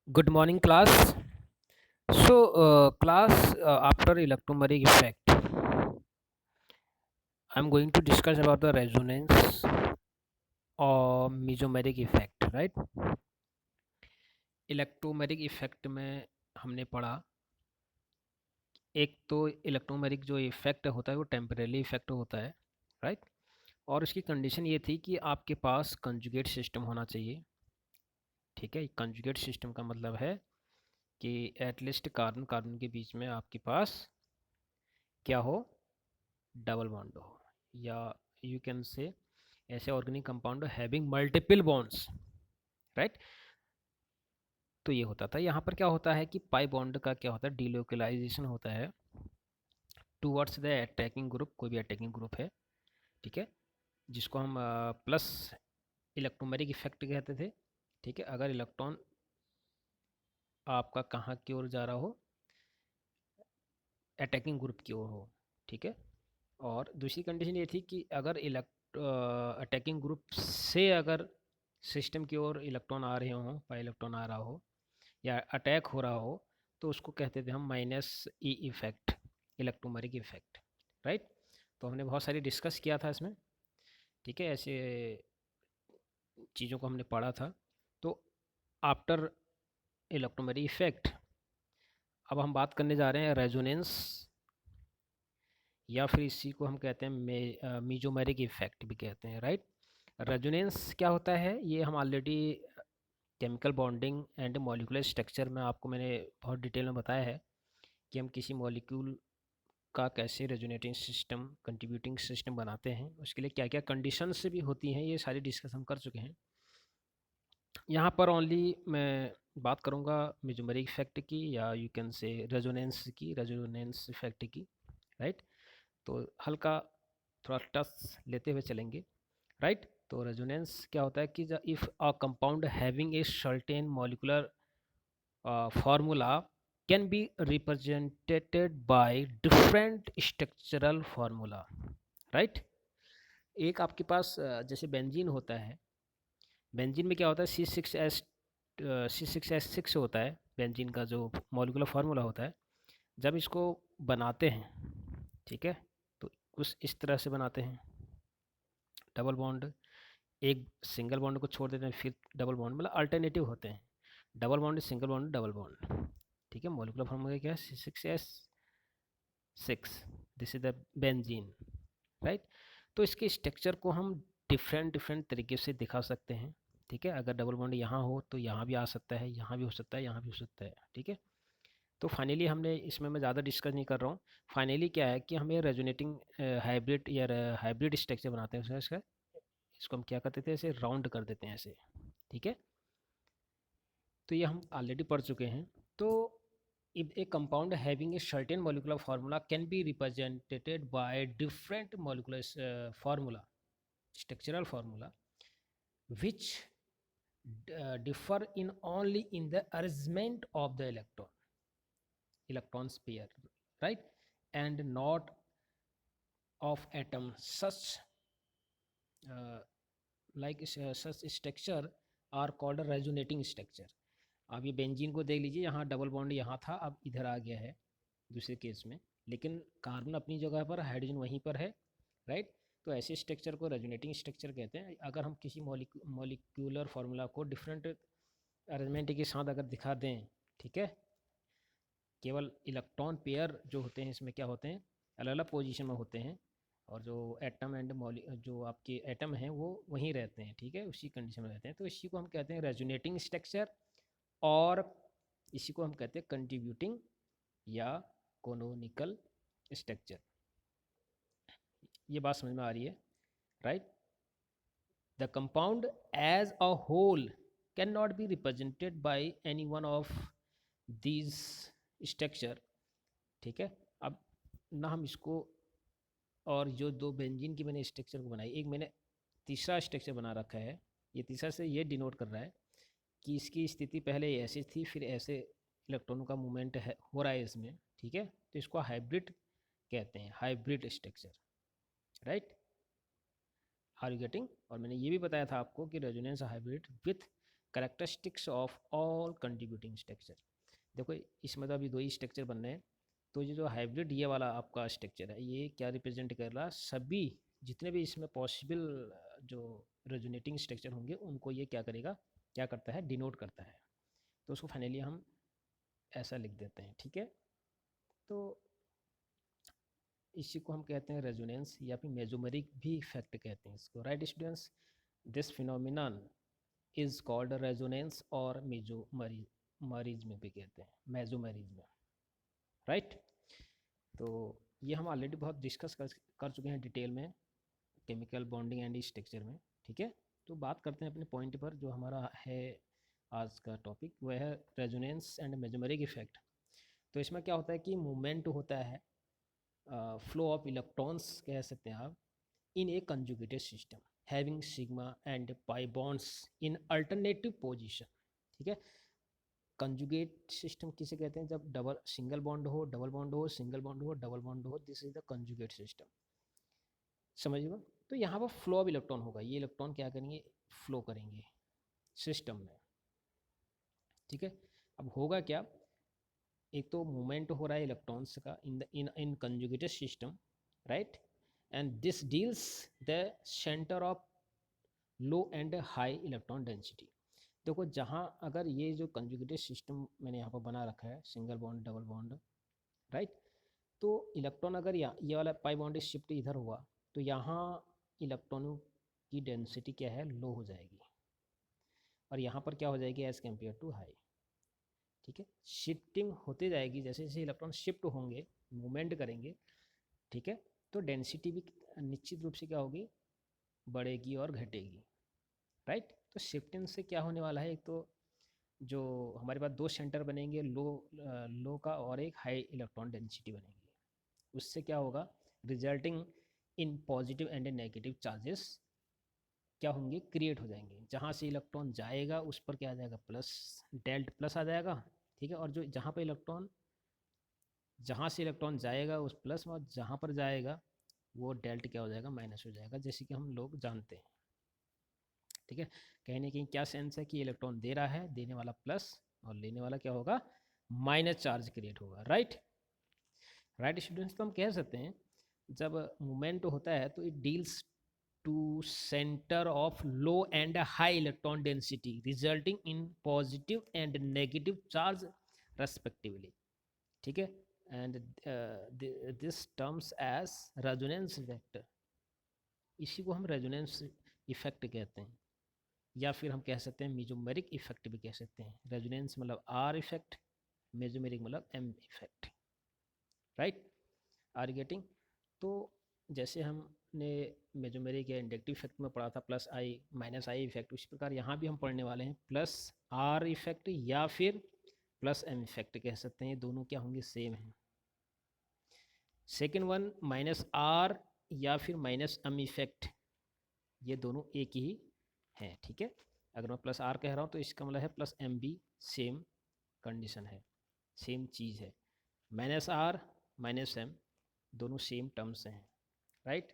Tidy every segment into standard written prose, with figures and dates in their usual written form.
Good morning, class. Class, after electromagnetic effect, I'm going to discuss about the resonance or mesomeric effect, right? Electromagnetic effect में हमने पढ़ा, एक तो electromagnetic जो effect होता है वो टेम्परेरी इफेक्ट होता है, राइट? और उसकी कंडीशन ये थी कि आपके पास कंजुगेट सिस्टम होना चाहिए, ठीक है? कंजुगेट सिस्टम का मतलब है कि एटलीस्ट कार्बन कार्बन के बीच में आपके पास क्या हो, डबल बॉन्ड हो, या यू कैन से ऐसे organic compound having multiple bonds, right? तो ये होता था। यहाँ पर क्या होता है कि पाई बॉन्ड का क्या होता है, डिलोकलाइजेशन होता है टूवर्ड्स द अटैकिंग ग्रुप, कोई भी अटैकिंग ग्रुप है, ठीक है, जिसको हम प्लस इलेक्ट्रोमैग्नेटिक इफेक्ट कहते थे, ठीक है। अगर इलेक्ट्रॉन आपका कहाँ की ओर जा रहा हो, अटैकिंग ग्रुप की ओर हो, ठीक है। और दूसरी कंडीशन ये थी कि अगर अटैकिंग ग्रुप से अगर सिस्टम की ओर इलेक्ट्रॉन आ रहे हों, पाई इलेक्ट्रॉन आ रहा हो या अटैक हो रहा हो, तो उसको कहते थे हम minus E effect, electromagnetic effect, right? तो हमने बहुत सारी डिस्कस किया था इसमें, ठीक है, ऐसे चीज़ों को हमने पढ़ा था। तो आफ्टर इलेक्ट्रोमैग्नेटिक इफेक्ट अब हम बात करने जा रहे हैं रेजोनेंस, या फिर इसी को हम कहते हैं मीजोमेरिक इफेक्ट भी कहते हैं, राइट? रेजोनेंस क्या होता है, ये हम already chemical bonding and molecular structure में आपको मैंने बहुत डिटेल में बताया है कि हम किसी मॉलिक्यूल का कैसे रेजोनेटिंग सिस्टम, कंट्रीब्यूटिंग सिस्टम बनाते हैं, उसके लिए क्या क्या कंडीशंस भी होती हैं, ये सारी डिस्कस हम कर चुके हैं। यहाँ पर ओनली मैं बात करूँगा मेजोमेरिक इफेक्ट की, या यू कैन से रेजोनेंस की, रेजोनेंस इफेक्ट की, राइट? तो हल्का थोड़ा टच लेते हुए चलेंगे, राइट? तो रेजोनेंस क्या होता है कि if a compound having a certain molecular formula can be represented by different structural formula, right? एक आपके पास जैसे बेंजीन होता है, बेंजीन में क्या होता है, C6H6 होता है बेंजीन का जो मॉलिक्यूलर फार्मूला होता है। जब इसको बनाते हैं, ठीक है, तो कुछ इस तरह से बनाते हैं, डबल बॉन्ड, एक सिंगल बॉन्ड को छोड़ देते हैं, फिर डबल बॉन्ड, मतलब अल्टरनेटिव होते हैं, double bond, single bond, double bond, ठीक है। मॉलिक्यूलर फार्मूला क्या है, C6H6, this is the benzene, right? तो इसके स्ट्रक्चर को हम डिफरेंट डिफरेंट तरीके से दिखा सकते हैं, ठीक है। अगर डबल बॉन्ड यहाँ हो तो यहाँ भी आ सकता है, यहाँ भी हो सकता है, यहाँ भी हो सकता है, ठीक है। तो फाइनली हमने इसमें, मैं ज़्यादा डिस्कस नहीं कर रहा हूँ, फाइनली क्या है कि हमें रेजोनेटिंग हाइब्रिड या हाइब्रिड स्ट्रक्चर बनाते हैं इसका, इसको हम क्या करते थे, ऐसे राउंड कर देते हैं ऐसे, ठीक है। तो ये हम ऑलरेडी पढ़ चुके हैं। तो if a compound having a certain molecular formula can be represented by different molecular formula, structural formula, which differ in only in the arrangement of the electrons pair, right, and not of atom, such uh, such structure are called a resonating structure. अब ये benzene को देख लीजिए, यहाँ double bond यहाँ था, अब इधर आ गया है दूसरे केस में, लेकिन कार्बन अपनी जगह पर, हाइड्रोजन वहीं पर है, राइट? तो ऐसे स्ट्रक्चर को रेजोनेटिंग स्ट्रक्चर कहते हैं। अगर हम किसी मॉलिक्यूलर फार्मूला को डिफरेंट अरेंजमेंट के साथ अगर दिखा दें, ठीक है, केवल इलेक्ट्रॉन पेयर जो होते हैं इसमें क्या होते हैं, अलग अलग पोजीशन में होते हैं, और जो एटम एंड जो आपके एटम हैं वो वहीं रहते हैं, ठीक है, उसी कंडीशन में रहते हैं। तो इसी को हम कहते हैं रेजोनेटिंग स्ट्रक्चर, और इसी को हम कहते हैं कंट्रीब्यूटिंग या कोनोनिकल स्ट्रक्चर। ये बात समझ में आ रही है, right? The compound as a whole can not be represented by any one of these structure, ठीक है। अब ना हम इसको, और जो दो बेंजीन की मैंने स्ट्रक्चर को बनाई, एक मैंने तीसरा स्ट्रक्चर बना रखा है, ये तीसरा से ये डिनोट कर रहा है कि इसकी स्थिति पहले ऐसी थी, फिर ऐसे इलेक्ट्रॉनों का मूवमेंट है हो रहा है इसमें, ठीक है। तो इसको हाइब्रिड कहते हैं, hybrid structure, right? Are you getting? और मैंने ये भी बताया था आपको कि resonance hybrid with characteristics of all contributing structure. देखो इसमें तो अभी दो ही स्ट्रक्चर बन रहे हैं, तो ये जो हाइब्रिड ये वाला आपका स्ट्रक्चर है, ये क्या रिप्रेजेंट कर रहा है, सभी जितने भी इसमें पॉसिबल जो रेजोनेटिंग स्ट्रक्चर होंगे उनको ये क्या करेगा, क्या करता है, डिनोट करता है। तो उसको फाइनली हम ऐसा लिख देते हैं, ठीक है। तो इसी को हम कहते हैं रेजोनेंस या फिर मेजोमेरिक भी इफेक्ट कहते हैं इसको, right students. This phenomenon is called resonance और मेजोमेरिज्म भी कहते हैं, मेजोमेरिज्म, राइट। तो ये हम ऑलरेडी बहुत डिस्कस कर चुके हैं डिटेल में केमिकल बॉन्डिंग एंड स्ट्रक्चर में, ठीक है। तो बात करते हैं अपने पॉइंट पर, जो हमारा है आज का टॉपिक वह है रेजोनेंस एंड मेजोमेरिक इफेक्ट। तो इसमें क्या होता है कि मूवमेंट होता है, फ्लो ऑफ इलेक्ट्रॉन्स कह सकते हैं आप, in a conjugated system having sigma and pi bonds in alternative position, ठीक है। कंजुगेट सिस्टम किसे कहते हैं, जब डबल सिंगल बॉन्ड हो, डबल बॉन्ड हो, सिंगल बॉन्ड हो, डबल बॉन्ड हो, this is the conjugate system, समझिएगा। तो यहाँ पर फ्लो ऑफ इलेक्ट्रॉन होगा, ये इलेक्ट्रॉन क्या करेंगे, फ्लो करेंगे सिस्टम में, ठीक है। अब होगा क्या, एक तो मूवमेंट हो रहा है इलेक्ट्रॉन्स का in the in conjugated system, right, and this deals the centre of low and high electron density. देखो जहाँ अगर ये जो कंजुगेटेड सिस्टम मैंने यहाँ पर बना रखा है, single bond double bond, right, तो इलेक्ट्रॉन अगर ये वाला पाई बॉन्ड शिफ्ट इधर हुआ तो यहाँ इलेक्ट्रॉनों की डेंसिटी क्या है, लो हो जाएगी, और यहाँ पर क्या हो जाएगी, एज कम्पेयर टू हाई, ठीक है। शिफ्टिंग होते जाएगी, जैसे जैसे इलेक्ट्रॉन शिफ्ट होंगे, मूवमेंट करेंगे, ठीक है, तो डेंसिटी भी निश्चित रूप से क्या होगी, बढ़ेगी और घटेगी, राइट। तो शिफ्टिंग से क्या होने वाला है, एक तो जो हमारे पास दो सेंटर बनेंगे, लो का और एक हाई इलेक्ट्रॉन डेंसिटी बनेगी, उससे क्या होगा, resulting in positive and negative charges क्या होंगे, क्रिएट हो जाएंगे। जहाँ से इलेक्ट्रॉन जाएगा उस पर क्या आ जाएगा, प्लस, डेल्ट प्लस आ जाएगा, ठीक है। और जो जहाँ पर इलेक्ट्रॉन, जहाँ से इलेक्ट्रॉन जाएगा उस प्लस, और जहाँ पर जाएगा वो डेल्ट क्या हो जाएगा, माइनस हो जाएगा, जैसे कि हम लोग जानते हैं, ठीक है। कहीं ना कहीं क्या सेंस है कि इलेक्ट्रॉन दे रहा है, देने वाला प्लस और लेने वाला क्या होगा, माइनस चार्ज क्रिएट होगा, राइट। राइट स्टूडेंट्स, तो हम कह सकते हैं जब मूवमेंट होता है तो it deals to centre of low and high electron density resulting in positive and negative charge respectively, ठीक है। And this terms as resonance effect, इसी को हम रेजोनेंस इफेक्ट कहते हैं, या फिर हम कह सकते हैं मेजोमेरिक इफेक्ट भी कह सकते हैं। रेजोनेंस मतलब आर इफेक्ट, मेजोमेरिक मतलब M effect, right, are getting. तो जैसे हमने मेजोमेरिक या इंडक्टिव इफेक्ट में पढ़ा था plus I minus I effect, उसी प्रकार यहाँ भी हम पढ़ने वाले हैं प्लस आर इफेक्ट या फिर प्लस एम इफेक्ट कह सकते हैं, ये दोनों क्या होंगे, सेम हैं। सेकेंड वन माइनस आर या फिर माइनस एम इफेक्ट, ये दोनों एक ही हैं, ठीक है। अगर मैं प्लस आर कह रहा हूँ तो इसका मतलब है प्लस एम भी सेम कंडीशन है, सेम चीज़ है। माइनस आर माइनस एम दोनों सेम टर्म्स हैं, राइट।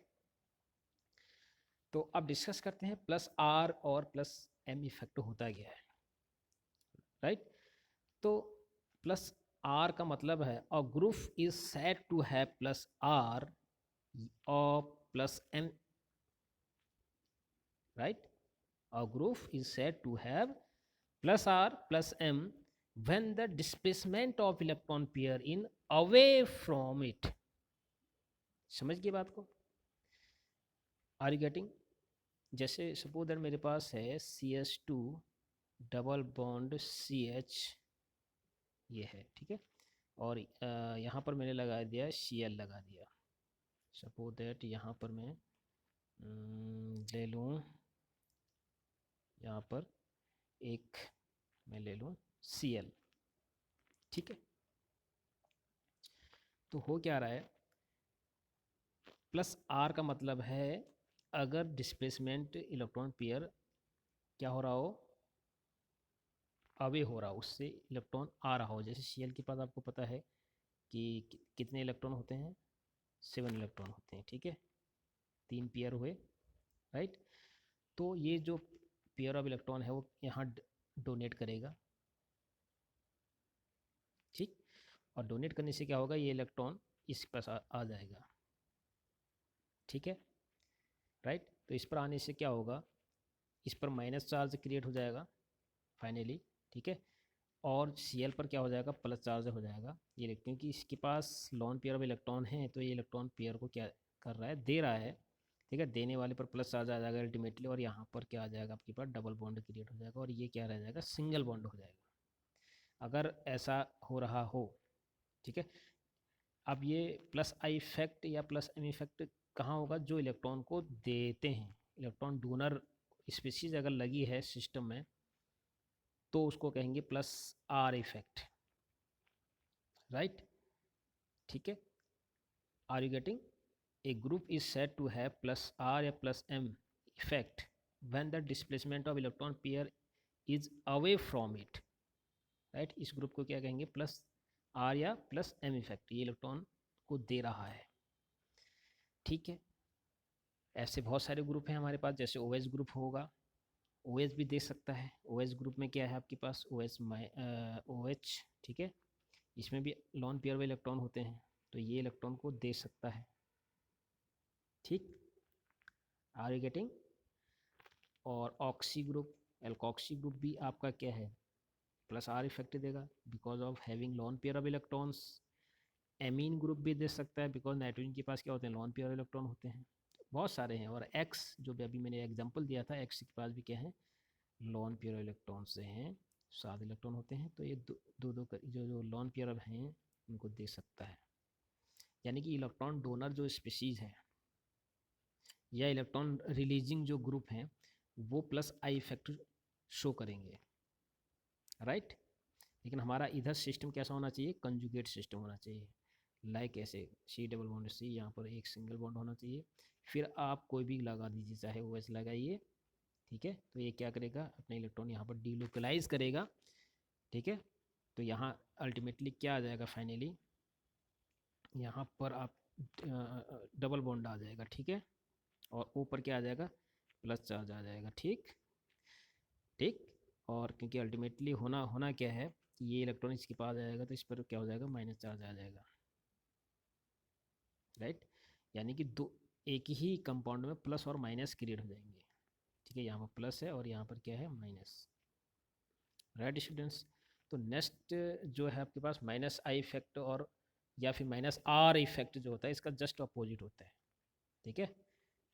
तो अब डिस्कस करते हैं प्लस आर और प्लस एम इफेक्ट होता गया है, राइट। तो प्लस आर का मतलब है a group is said to have plus R और plus M, right. A group is said to have plus R plus M when the displacement of electron pair in away from it. समझ गए बात को, are you getting. जैसे suppose that मेरे पास है CH2 double bond CH, ये है, ठीक है, और यहाँ पर मैंने लगा दिया Cl लगा दिया। सपोज दैट यहाँ पर मैं ले लूँ, यहाँ पर एक मैं ले लूँ Cl, ठीक है। तो हो क्या रहा है, प्लस आर का मतलब है अगर डिस्प्लेसमेंट इलेक्ट्रॉन पेयर क्या हो रहा हो, अवे हो रहा हो, उससे इलेक्ट्रॉन आ रहा हो। जैसे Cl के पास आपको पता है कि कितने इलेक्ट्रॉन होते हैं, 7 इलेक्ट्रॉन होते हैं, ठीक है, 3 पेयर हुए, राइट। तो ये जो पेयर ऑफ इलेक्ट्रॉन है वो यहाँ डोनेट करेगा, ठीक। और डोनेट करने से क्या होगा, ये इलेक्ट्रॉन इस पास आ जाएगा, ठीक है, राइट। तो इस पर आने से क्या होगा, इस पर माइनस चार्ज क्रिएट हो जाएगा फाइनली, ठीक है। और Cl पर क्या हो जाएगा, प्लस चार्ज हो जाएगा। ये देखते हैं कि इसके पास लॉन पेयर ऑफ इलेक्ट्रॉन है, तो ये इलेक्ट्रॉन पेयर को क्या कर रहा है, दे रहा है, ठीक है। देने वाले पर प्लस चार्ज आ जाएगा अल्टीमेटली, और यहाँ पर क्या आ जाएगा आपके पास, डबल बॉन्ड क्रिएट हो जाएगा, और ये क्या रह जाएगा, सिंगल बॉन्ड हो जाएगा, अगर ऐसा हो रहा हो, ठीक है। अब ये प्लस आई इफेक्ट या प्लस एम इफेक्ट कहाँ होगा, जो इलेक्ट्रॉन को देते हैं, इलेक्ट्रॉन डोनर स्पीशीज अगर लगी है सिस्टम में, तो उसको कहेंगे प्लस आर इफेक्ट, राइट, ठीक है। Are you getting? A group is said to have plus R या plus M effect when the displacement of electron pair is away from it, right। इस ग्रुप को क्या कहेंगे, प्लस R या plus M effect, ये electron को दे रहा है, ठीक है। ऐसे बहुत सारे ग्रुप हैं हमारे पास, जैसे OH ग्रुप होगा, OH भी दे सकता है। OH ग्रुप में क्या है आपके पास, OH, ठीक है, इसमें भी लॉन पेयर वाले इलेक्ट्रॉन होते हैं, तो ये इलेक्ट्रॉन को दे सकता है, ठीक। Are you getting? और ऑक्सी ग्रुप, एल्कोक्सी ग्रुप भी आपका क्या है, प्लस आर इफेक्ट देगा because of having lone pair of electrons. Amine group भी दे सकता है बिकॉज नाइट्रोजन के पास क्या होते हैं, लॉन पेयर इलेक्ट्रॉन होते हैं, बहुत सारे हैं। और एक्स जो भी अभी मैंने एग्जांपल दिया था, एक्स के पास भी क्या है, लॉन पेयर इलेक्ट्रॉन से हैं, 7 इलेक्ट्रॉन होते हैं, तो ये दो दो जो लॉन पेयर हैं उनको दे सकता है। यानी कि इलेक्ट्रॉन डोनर जो स्पीशीज है या इलेक्ट्रॉन रिलीजिंग जो ग्रुप हैं, वो प्लस आई इफेक्ट शो करेंगे, राइट। लेकिन हमारा इधर सिस्टम कैसा होना चाहिए, कंजुगेट सिस्टम होना चाहिए, लाइक ऐसे सी डबल बॉन्ड सी, यहाँ पर एक सिंगल बॉन्ड होना चाहिए, फिर आप कोई भी लगा दीजिए, चाहे वो ऐसे लगाइए, ठीक है। तो ये क्या करेगा, अपने इलेक्ट्रॉन यहाँ पर डीलोकलाइज करेगा, ठीक है। तो यहाँ अल्टीमेटली क्या आ जाएगा, फाइनली यहाँ पर आप डबल बॉन्ड आ जाएगा, ठीक है। और ऊपर क्या आ जाएगा, प्लस चार्ज आ जाएगा, ठीक, ठीक। और क्योंकि अल्टीमेटली होना होना क्या है कि ये इलेक्ट्रॉन इसके पास आएगा, तो इस पर क्या हो जाएगा, माइनस चार्ज आ जाएगा, राइट। यानी कि दो एक ही कंपाउंड में प्लस और माइनस क्रिएट हो जाएंगे, ठीक है। यहाँ पर प्लस है और यहाँ पर क्या है, माइनस, राइट स्टूडेंट्स। तो नेक्स्ट जो है आपके पास माइनस आई इफेक्ट, और या फिर माइनस आर इफेक्ट जो होता है, इसका जस्ट अपोजिट होता है, ठीक है।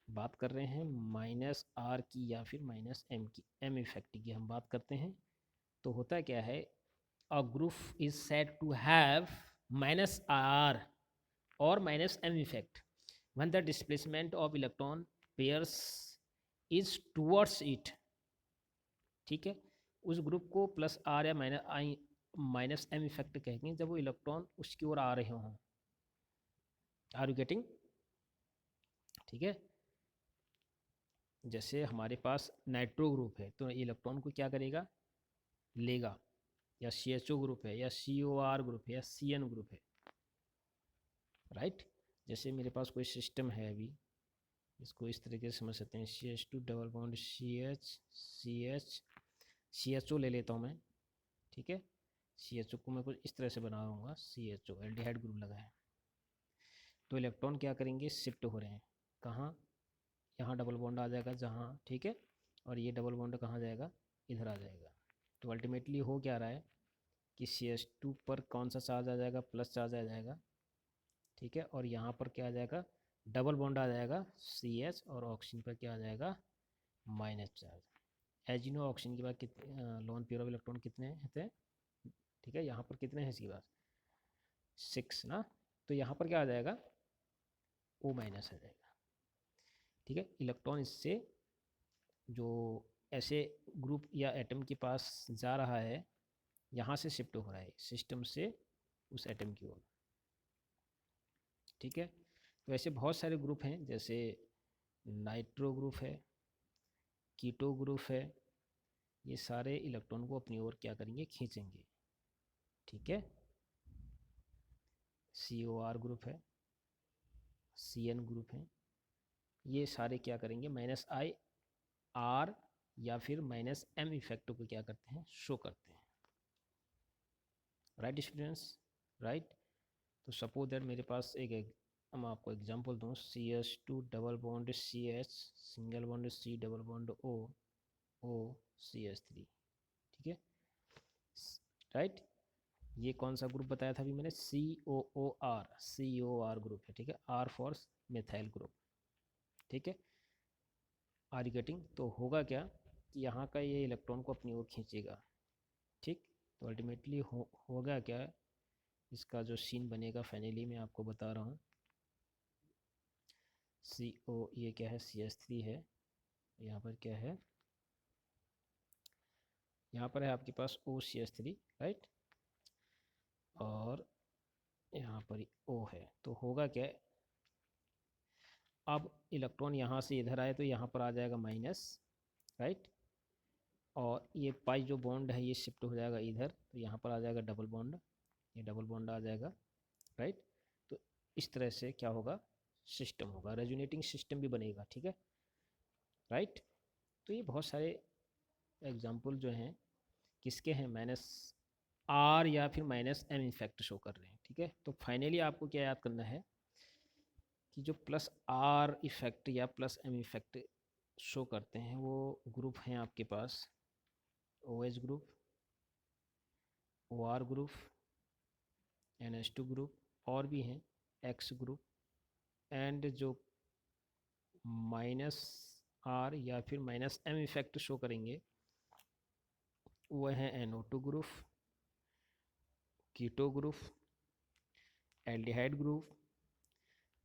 बात कर रहे हैं माइनस आर की या फिर माइनस एम की, एम इफेक्ट की हम बात करते हैं। तो होता क्या है, a group is said to have minus R or minus M effect when the displacement of electron pairs is towards it, ठीक है। उस ग्रुप को प्लस आर या माइनस एम इफेक्ट कहेंगे जब वो इलेक्ट्रॉन उसकी ओर आ रहे हों। Are you getting? ठीक है। जैसे हमारे पास नाइट्रो ग्रुप है, तो इलेक्ट्रॉन को क्या करेगा, लेगा, या CHO ग्रुप है, या COR ग्रुप है, या CN ग्रुप है, राइट। जैसे मेरे पास कोई सिस्टम है अभी, इसको इस तरीके से समझ सकते हैं, CH2 डबल बॉन्ड CHO ले लेता हूँ मैं, ठीक है। CHO को मैं कुछ इस तरह से बना दूँगा, CHO एल्डिहाइड ग्रुप लगा है, तो इलेक्ट्रॉन क्या करेंगे, शिफ्ट हो रहे हैं, कहाँ, यहाँ डबल बॉन्ड आ जाएगा जहाँ, ठीक है। और ये डबल बॉन्ड कहाँ जाएगा, इधर आ जाएगा। तो अल्टीमेटली हो क्या रहा है कि CH2 पर कौन सा चार्ज आ जाएगा, प्लस चार्ज आ जाएगा, ठीक है। और यहाँ पर क्या आ जाएगा, डबल बॉन्ड आ जाएगा CH, और ऑक्सीजन पर क्या आ जाएगा, minus charge. As you know oxygen के बाद कितने लॉन पेयर ऑफ इलेक्ट्रॉन कितने होते हैं, ठीक है। यहाँ पर कितने हैं इसके पास, 6 ना, तो यहाँ पर क्या आ जाएगा, O माइनस आ जाएगा, ठीक है। इलेक्ट्रॉन इससे जो ऐसे ग्रुप या एटम के पास जा रहा है, यहाँ से शिफ्ट हो रहा है सिस्टम से उस एटम की ओर, ठीक है। तो ऐसे बहुत सारे ग्रुप हैं, जैसे नाइट्रो ग्रुप है, कीटो ग्रुप है, ये सारे इलेक्ट्रॉन को अपनी ओर क्या करेंगे, खींचेंगे, ठीक है। COR ग्रुप है, CN ग्रुप है, ये सारे क्या करेंगे, माइनस आई आर या फिर माइनस एम इफेक्ट को क्या करते हैं, शो करते हैं। Right students, right. तो सपोज दैट मेरे पास हम आपको एग्जांपल दूँ, CH2 double bond CH single bond C double bond O CH3, ठीक है, राइट। ये कौन सा ग्रुप बताया था अभी मैंने, COOR ग्रुप है, ठीक है, R फॉर मिथाइल ग्रुप, ठीक है। आर गेटिंग, तो होगा क्या कि यहाँ का ये इलेक्ट्रॉन को अपनी ओर खींचेगा, ठीक। तो अल्टीमेटली होगा क्या, इसका जो सीन बनेगा फाइनली मैं आपको बता रहा हूँ। CO ये क्या है, CH3 है, यहाँ पर क्या है, यहाँ पर है आपके पास OCH3, राइट, और यहाँ पर O है। तो होगा क्या, अब इलेक्ट्रॉन यहाँ से इधर आए तो यहाँ पर आ जाएगा माइनस, राइट, और ये पाई जो बॉन्ड है ये शिफ्ट हो जाएगा इधर, तो यहाँ पर आ जाएगा डबल बॉन्ड, ये डबल बॉन्ड आ जाएगा, राइट। तो इस तरह से क्या होगा, सिस्टम होगा, रेजोनेटिंग सिस्टम भी बनेगा, ठीक है, राइट। तो ये बहुत सारे एग्जाम्पल जो हैं किसके हैं, माइनस आर या फिर माइनस एम इफेक्ट शो कर रहे हैं, ठीक है। तो फाइनली आपको क्या याद करना है कि जो प्लस आर इफेक्ट या प्लस एम इफेक्ट शो करते हैं वो ग्रुप हैं आपके पास OH group, OR group, NH2 group, और भी हैं X ग्रुप, एंड जो माइनस आर या फिर माइनस एम इफेक्ट शो करेंगे वो है NO2 group, keto group, aldehyde group,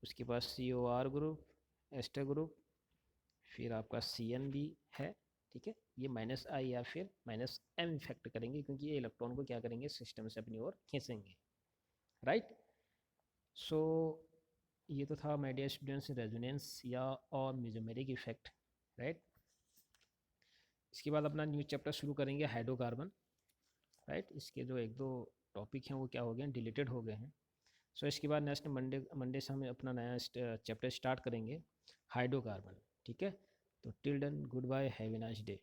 उसके बाद COR ग्रुप, एस्टर ग्रुप, फिर आपका CN भी है, ठीक है। ये माइनस आई या फिर माइनस एम इफेक्ट करेंगे क्योंकि ये इलेक्ट्रॉन को क्या करेंगे, सिस्टम से अपनी ओर खींचेंगे, राइट। सो ये तो था माय डियर स्टूडेंट्स रेजोनेंस या और मेसोमेरिक इफेक्ट, राइट। इसके बाद अपना न्यू चैप्टर शुरू करेंगे हाइड्रोकार्बन, राइट। इसके जो एक दो टॉपिक हैं वो क्या हो गए हैं, डिलीटेड हो गए हैं। सो इसके बाद नेक्स्ट मंडे से हम अपना नया चैप्टर स्टार्ट करेंगे हाइड्रोकार्बन, ठीक है। तो till then goodbye, have a nice day.